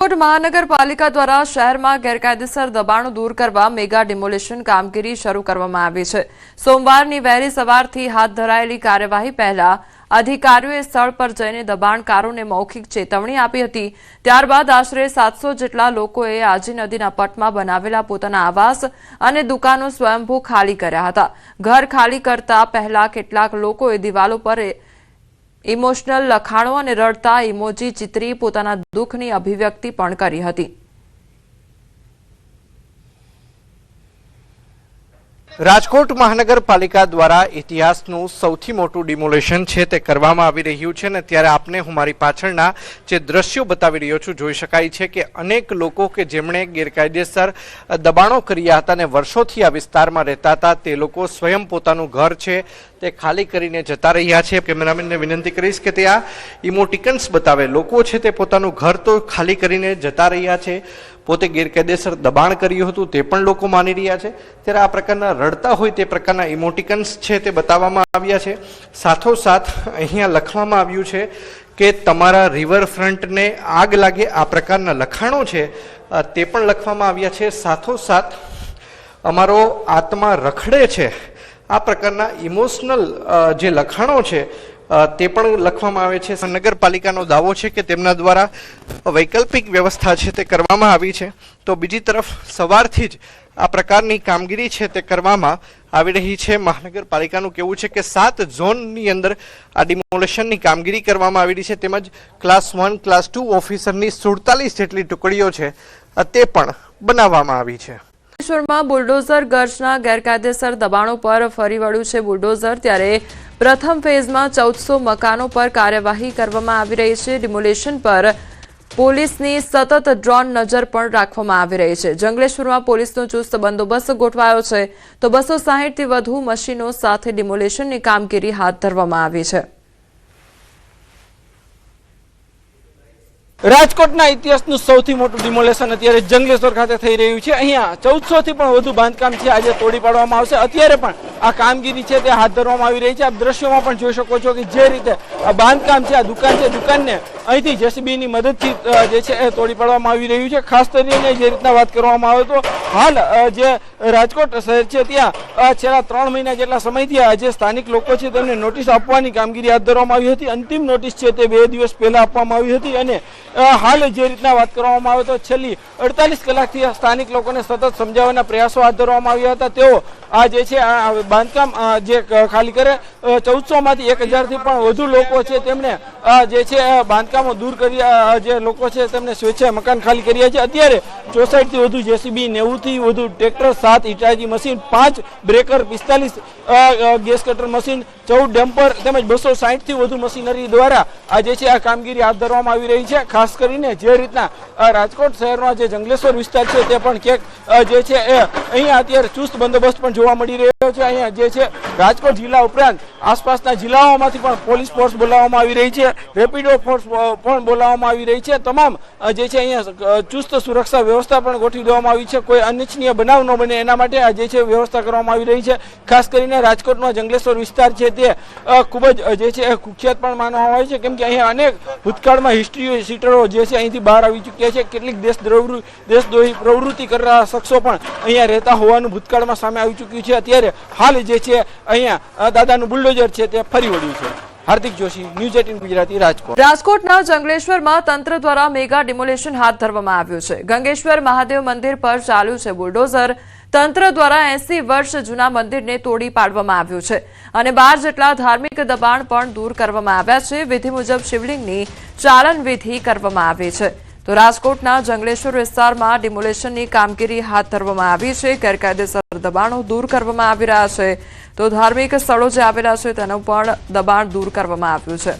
રાજકોટ મહાનગરપાલિકા દ્વારા શહેરમાં ગેરકાયદેસર દબાણો દૂર કરવા મેગા ડિમોલિશન કામગીરી શરૂ કરવામાં આવી છે। સોમવારની વહેલી સવારથી હાથ ધરાયેલી કાર્યવાહી પહેલા અધિકારીઓએ સ્થળ પર જઈને દબાણકારોને મૌખિક ચેતવણી આપી હતી। ત્યારબાદ આશરે 700 જેટલા લોકોએ આજી નદીના પટમાં બનાવેલા પોતાના આવાસ અને દુકાનો સ્વયંભૂ ખાલી કર્યા હતા। ઘર ખાલી કરતા પહેલા કેટલાક લોકોએ દિવાલો પર ઇમોશનલ લખાણો અને રડતા ઇમોજી ચિત્રી પોતાના દુઃખની અભિવ્યક્તિ પણ કરી હતી। રાજકોટ મહાનગરપાલિકા દ્વારા ઇતિહાસનું સૌથી મોટું ડિમોલેશન છે તે કરવામાં આવી રહ્યું છે ને ત્યારે આપને હું મારી પાછળના જે દ્રશ્યો બતાવી રહ્યો છું જોઈ શકાય છે કે અનેક લોકો કે જેમણે ગેરકાયદેસર દબાણો કર્યા હતા અને વર્ષોથી આ વિસ્તારમાં રહેતા હતા તે લોકો સ્વયં પોતાનું ઘર છે તે ખાલી કરીને જતા રહ્યા છે। કેમેરામેનને વિનંતી કરીશ કે તે આ ઇમોટિકન્સ બતાવે। લોકો છે તે પોતાનું ઘર તો ખાલી કરીને જતા રહ્યા છે, પોતે ગેરકાયદેસર દબાણ કર્યું હતું તે પણ લોકો માની રહ્યા છે। ત્યારે આ પ્રકારના રડતા હોય તે પ્રકારના ઇમોટિકન્સ છે તે બતાવવામાં આવ્યા છે। સાથોસાથ અહીંયા લખવામાં આવ્યું છે કે તમારા રિવરફ્રન્ટને આગ લાગે આ પ્રકારના લખાણો છે તે પણ લખવામાં આવ્યા છે। સાથોસાથ અમારો આત્મા રખડે છે આ પ્રકારના ઇમોશનલ જે લખાણો છે તે પણ લખવામાં આવે છે। નગરપાલિકાનો દાવો છે કે તેમના દ્વારા વૈકલ્પિક વ્યવસ્થા છે તે કરવામાં આવી છે। તો બીજી તરફ સવારથી જ આ પ્રકારની કામગીરી છે તે કરવામાં આવી રહી છે। મહાનગરપાલિકાનું કહેવું છે કે 7 ઝોનની અંદર આ ડિમોલેશનની કામગીરી કરવામાં આવી રહી છે, તેમજ ક્લાસ 1 ક્લાસ 2 ઓફિસરની 47 જેટલી ટુકડીઓ છે તે પણ બનાવવામાં આવી છે। ભુવનેશ્વરમાં બુલડોઝર ગર્જના ગેરકાયદેસર દબાણો પર ફરી વળ્યું છે બુલડોઝર। ત્યારે પ્રથમ ફેઝમાં 1400 મકાનો પર કાર્યવાહી કરવામાં આવી રહી છે। ડિમોલેશન પર પોલીસની સતત ડ્રોન નજર પણ રાખવામાં આવી રહી છે। જંગલેશ્વરમાં પોલીસનો ચુસ્ત બંદોબસ્ત ગોઠવાયો છે તો 260થી વધુ મશીનો સાથે ડિમોલેશનની કામગીરી હાથ ધરવામાં આવી છે। રાજકોટના ઇતિહાસનું સૌથી મોટું ડિમોલેશન અત્યારે જંગલેશ્વર ખાતે થઈ રહ્યું છે। અહીંયા 1400 થી પણ વધુ બાંધકામ છે આજે તોડી પાડવામાં આવશે। અત્યારે પણ આ કામગીરી છે તે હાથ ધરવામાં આવી રહી છે। આપ દ્રશ્યોમાં પણ જોઈ શકો છો કે જે રીતે આ બાંધકામ છે, આ દુકાન છે, દુકાનને અહીંથી જેસીબીની મદદથી જે છે એ તોડી પાડવામાં આવી રહ્યું છે। ખાસ કરીને જે રીતના વાત કરવામાં આવે તો હાલ જે રાજકોટ શહેર છે ત્યાં છેલ્લા 3 મહિના જેટલા સમયથી જે સ્થાનિક લોકો છે તેમને નોટિસ આપવાની કામગીરી હાથ ધરવામાં આવી હતી। અંતિમ નોટિસ છે તે 2 દિવસ પહેલા આપવામાં આવી હતી અને હાલ જે રીતના વાત કરવામાં આવે તો છેલ્લી 48 કલાકથી સ્થાનિક લોકોને સતત સમજાવવાના પ્રયાસો હાથ ધરવામાં આવ્યા હતા। તેઓ આ જે છે બાંધકામ જે ખાલી કરે 1400 માંથી 1000 થી પણ વધુ લોકો છે તેમણે જે છે બાંધકામો દૂર કરી જે લોકો છે તેમને સ્વેચ્છાએ મકાન ખાલી કર્યા છે। અત્યારે 64 થી વધુ જેસીબી, 90 થી વધુ tractor, 7 Hitachi machine, 5 breaker, 45 gas cutter machine, 14 dumper તેમજ 260 થી વધુ મશીનરી દ્વારા આ જે છે આ કામગીરી હાથ ધરવામાં આવી રહી છે। ખાસ કરીને જે રીતના રાજકોટ શહેરનો જે જંગલેશ્વર વિસ્તાર છે તે પણ ક્યાંક જે છે એ અહીંયા અત્યારે ચુસ્ત બંદોબસ્ત પણ જોવા મળી રહ્યો છે। અહીંયા જે છે રાજકોટ જિલ્લા ઉપરાંત આસપાસના જિલ્લાઓમાંથી પણ પોલીસ ફોર્સ બોલાવવામાં આવી રહી છે, રેપિડો ફોર્સ પણ બોલાવવામાં આવી રહી છે। તમામ જે છે અહીંયા ચુસ્ત સુરક્ષા વ્યવસ્થા પણ ગોઠવી દેવામાં આવી છે। કોઈ અનિચ્છનીય બનાવ ન બને એના માટે આ જે છે વ્યવસ્થા કરવામાં આવી રહી છે। ખાસ કરીને રાજકોટનો જંગલેશ્વર વિસ્તાર છે તે ખૂબ જ જે છે કુખ્યાત પણ માનવામાં આવે છે, કેમ કે અહીંયા અનેક ભૂતકાળમાં હિસ્ટ્રી સીટરો જે છે અહીંથી બહાર આવી ચૂક્યા છે। કેટલીક દેશદ્રોહી પ્રવૃત્તિ કરનારા શખ્સો પણ અહીંયા રહેતા હોવાનું ભૂતકાળમાં સામે આવી ચૂક્યું છે। અત્યારે હાલ જે છે અહીંયા દાદાનું બુલડોઝર છે તે ફરી વળ્યું છે। હાર્દિક જોશી, ન્યૂઝ 18 ગુજરાતી, રાજકોટ। રાજકોટના જંગલેશ્વરમાં તંત્ર દ્વારા મેગા ડિમોલેશન હાથ ધરવામાં આવ્યું છે। ગંગેશ્વર મહાદેવ મંદિર પર ચાલ્યું છે બુલડોઝર। તંત્ર દ્વારા 80 વર્ષ જૂના મંદિરને તોડી પાડવામાં આવ્યું છે અને 12 જેટલા ધાર્મિક દબાણ પણ દૂર કરવામાં આવ્યા છે। વિધિ મુજબ શિવલિંગની ચાલન વિધિ કરવામાં આવી છે। તો રાજકોટના જંગલેશ્વર વિસ્તારમાં ડિમોલેશનની કામગીરી હાથ ધરવામાં આવી છે। ગેરકાયદેસર દબાણો દૂર કરવામાં આવી રહ્યા છે તો ધાર્મિક સ્થળો જે આવેલા છે તેનું પણ દબાણ દૂર કરવામાં આવ્યું છે।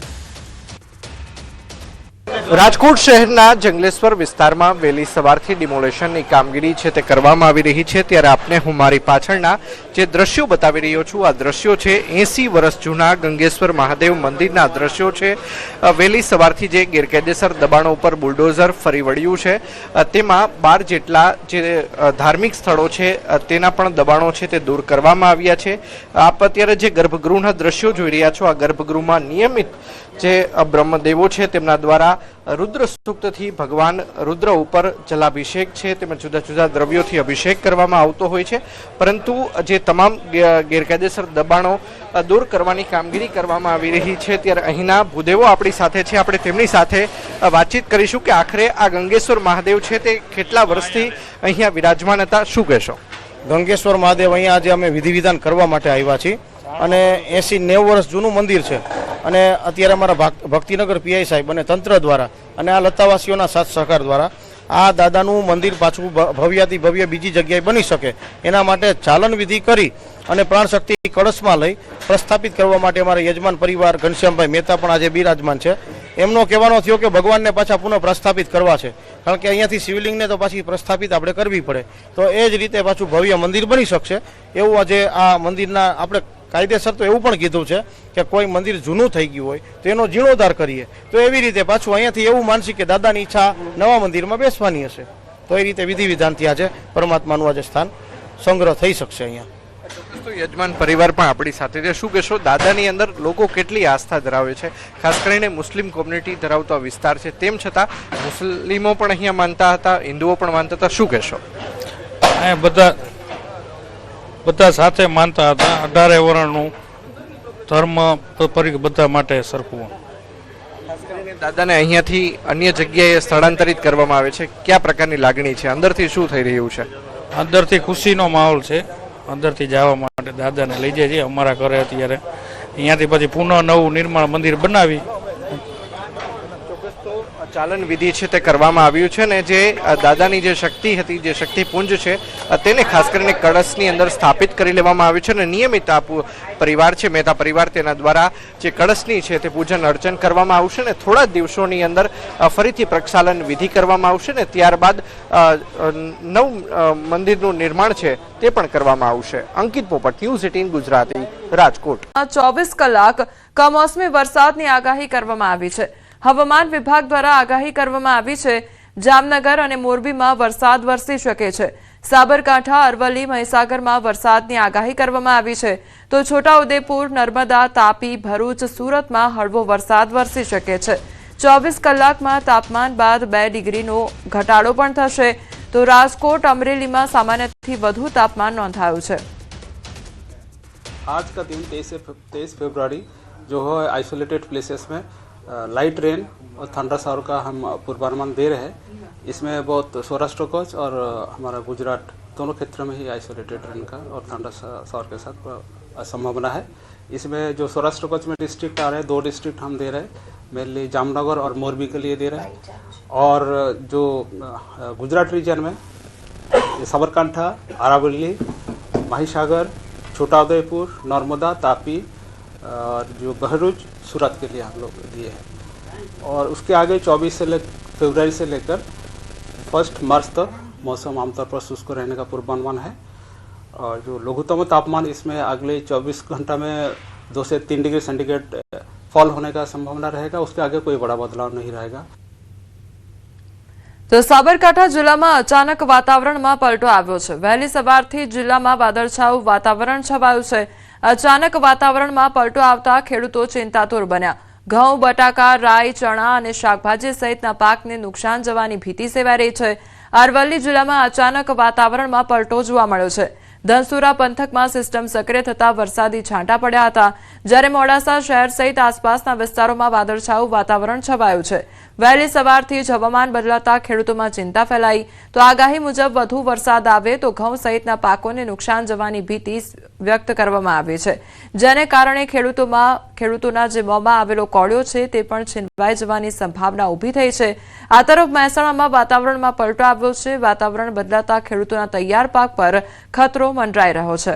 રાજકોટ શહેરના જંગલેશ્વર વિસ્તારમાં વહેલી સવારથી ડિમોલેશનની કામગીરી છે તે કરવામાં આવી રહી છે। ત્યારે આપને હું મારી પાછળના જે દ્રશ્યો બતાવી રહ્યો છું આ દ્રશ્યો છે 80 વર્ષ જૂના ગંગેશ્વર મહાદેવ મંદિરના દ્રશ્યો છે। વહેલી સવારથી જે ગેરકાયદેસર દબાણો ઉપર બુલડોઝર ફરી વળ્યું છે તેમાં 12 જેટલા જે ધાર્મિક સ્થળો છે તેના પણ દબાણો છે તે દૂર કરવામાં આવ્યા છે। આપ અત્યારે જે ગર્ભગૃહના દ્રશ્યો જોઈ રહ્યા છો આ ગર્ભગૃહમાં નિયમિત જે બ્રહ્મદેવો છે તેમના દ્વારા રુદ્ર સૂક્તથી ભગવાન રુદ્ર ઉપર જલાભિષેક છે તેમજ જુદા જુદા દ્રવ્યોથી અભિષેક કરવામાં આવતો હોય છે, પરંતુ જે તમામ ગેરકાયદેસર દબાણો દૂર કરવાની કામગીરી કરવામાં આવી રહી છે ત્યારે અહીંના ભૂદેવો આપણી સાથે છે. આપણે તેમની સાથે વાતચીત કરીશું કે આખરે આ ગંગેશ્વર મહાદેવ છે તે કેટલા વર્ષથી અહીંયા વિરાજમાન હતા, શું કહેશો? ગંગેશ્વર મહાદેવ અહીંયા આજે અમે વિધિ વિધાન કરવા માટે આવ્યા છીએ અને 80-90 વર્ષ જૂનું મંદિર છે અને અત્યારે અમારા ભક્તિનગર પીઆઈ સાહેબ અને તંત્ર દ્વારા અને આ લતાવાસીઓના સાથ સહકાર દ્વારા આ દાદાનું મંદિર પાછું ભવ્યાથી ભવ્ય બીજી જગ્યાએ બની શકે એના માટે ચાલન વિધિ કરી અને પ્રાણશક્તિ કળશમાં લઈ પ્રસ્થાપિત કરવા માટે અમારા યજમાન પરિવાર ઘનશ્યામભાઈ મહેતા પણ આજે બિરાજમાન છે. એમનો કહેવાનો થયો કે ભગવાનને પાછા પુનઃ પ્રસ્થાપિત કરવા છે, કારણ કે અહીંયાથી શિવલિંગને તો પાછી પ્રસ્થાપિત આપણે કરવી પડે, તો એ જ રીતે પાછું ભવ્ય મંદિર બની શકશે એવું આજે આ મંદિરના આપણે કાયદેસર તો એવું પણ કીધું છે કે કોઈ મંદિર જૂનું થઈ ગયું હોય તો એનો જીર્ણોદ્ધાર કરીએ, તો એવી રીતે પાછું અહીંયાથી એવું માનસી કે દાદાની ઈચ્છા નવા મંદિરમાં બેસવાની હશે, તો એ રીતે વિધિ વિધાનથી આજે પરમાત્માનું આજે સ્થાન સંગ્રહ થઈ શકશે. અહીંયા તો યજમાન પરિવાર પણ આપણી સાથે છે. શું કહેશો, દાદાની અંદર લોકો કેટલી આસ્થા ધરાવે છે? ખાસ કરીને મુસ્લિમ કોમ્યુનિટી ધરાવતો વિસ્તાર છે, તેમ છતાં મુસ્લિમો પણ અહીંયા માનતા હતા, હિન્દુઓ પણ માનતા હતા, શું કહેશો? બધા સાથે માનતા હતા. 18 વર્ણનું ધર્મ બધા માટે સરખું. ખાસ કરીને દાદાને અહીંયાથી અન્ય જગ્યાએ સ્થળાંતરિત કરવામાં આવે છે, કયા પ્રકારની લાગણી છે, અંદરથી શું થઈ રહ્યું છે? અંદરથી ખુશીનો માહોલ છે. અંદરથી જવા માટે દાદાને લઈ જાય છે અમારા ઘરે અત્યારે. અહીંયાથી પછી પુનઃ નવું નિર્માણ મંદિર બનાવી ચાલન વિધિ છે તે કરવામાં આવ્યું છે ને જે દાદાની જે શક્તિ હતી, જે શક્તિપુંજ છે તેને ખાસ કરીને કળશની અંદર સ્થાપિત કરી લેવામાં આવ્યું છે અને નિયમિત આ પરિવાર છે, મહેતા પરિવાર, તેના દ્વારા જે કળશની છે તે પૂજન અર્ચન કરવામાં આવશે ને થોડા જ દિવસોની અંદર ફરીથી પ્રક્ષાલન વિધિ કરવામાં આવશે ને ત્યારબાદ નવું મંદિરનું નિર્માણ છે તે પણ કરવામાં આવશે. અંકિત પોપટ, ન્યૂઝ 18 ગુજરાતી, રાજકોટ. 24 કલાક કમોસમી વરસાદની આગાહી કરવામાં આવી છે. હવામાન વિભાગ દ્વારા આગાહી કરવામાં આવી છે જામનગર અને મોરબીમાં વરસાદ વરસી શકે છે. સાબરકાંઠા, અરવલ્લી, મહીસાગરમાં વરસાદની આગાહી કરવામાં આવી છે, તો છોટાઉદેપુર, નર્મદા, તાપી, ભરૂચ, સુરતમાં હળવો વરસાદ વરસી શકે છે. 24 કલાકમાં તાપમાન બાદ 2 ડિગ્રીનો ઘટાડો પણ થશે, તો રાજકોટ, અમરેલીમાં સામાન્યથી વધુ તાપમાન નોંધાયું છે. आज का दिन 23 फरवरी जो है आइसोलेटेड प्लेसेस में लाइट रेन और थंडर शावर का हम पूर्वानुमान दे रहे हैं. इसमें बहुत सौराष्ट्र कच्छ और हमारा गुजरात दोनों क्षेत्र में ही आइसोलेटेड रेन का और थंडर शावर के साथ संभावना है. इसमें जो सौराष्ट्र कच्छ में डिस्ट्रिक्ट आ रहे हैं, 2 डिस्ट्रिक्ट हम दे रहे हैं, मेनली जामनगर और मोरबी के लिए दे रहे हैं. और जो गुजरात रीजन में साबरकांठा, अरावली, महिसागर, छोटाउदेपुर, नर्मदा, तापी और जो भरूच, सूरत के लिए हम लोग दिए हैं. और उसके आगे 24 फरवरी से लेकर 1 मार्च तक मौसम आमतौर पर शुष्क रहने का पूर्वानुमान है. और जो लघुत्तम तापमान इसमें अगले 24 घंटा में 2 से 3 डिग्री सेंटीग्रेड फॉल होने का संभावना रहेगा. उसके आगे कोई बड़ा बदलाव नहीं रहेगा. તો સાબરકાંઠા જિલ્લામાં અચાનક વાતાવરણમાં પલટો આવ્યો છે. વહેલી સવારથી જિલ્લામાં વાદળછાયું વાતાવરણ છવાયું છે. અચાનક વાતાવરણમાં પલટો આવતા ખેડૂતો ચિંતાતુર બન્યા. ઘઉં, બટાકા, રાઈ, ચણા અને શાકભાજી સહિતના પાકને નુકસાન જવાની ભીતિ સેવાઈ રહી છે. અરવલ્લી જિલ્લામાં અચાનક વાતાવરણમાં પલટો જોવા મળ્યો છે. ધનસુરા પંથકમાં સિસ્ટમ સક્રિય થતા વરસાદી છાંટા પડ્યા હતા, જ્યારે મોડાસા શહેર સહિત આસપાસના વિસ્તારોમાં વાદળછાયું વાતાવરણ છવાયું છે. વહેલી સવારથી જ હવામાન બદલાતા ખેડૂતોમાં ચિંતા ફેલાઈ, તો આગાહી મુજબ વધુ વરસાદ આવે તો ઘઉં સહિતના પાકોને નુકસાન જવાની ભીતિ વ્યક્ત કરવામાં આવી છે, જેને કારણે ખેડૂતોના જે મોંમાં આવેલો કોળિયો છે તે પણ છીનવાઈ જવાની સંભાવના ઊભી થઈ છે. આ તરફ મહેસાણામાં વાતાવરણમાં પલટો આવ્યો છે. વાતાવરણ બદલાતા ખેડૂતોના તૈયાર પાક પર ખતરો મંડરાઈ રહ્યો છે.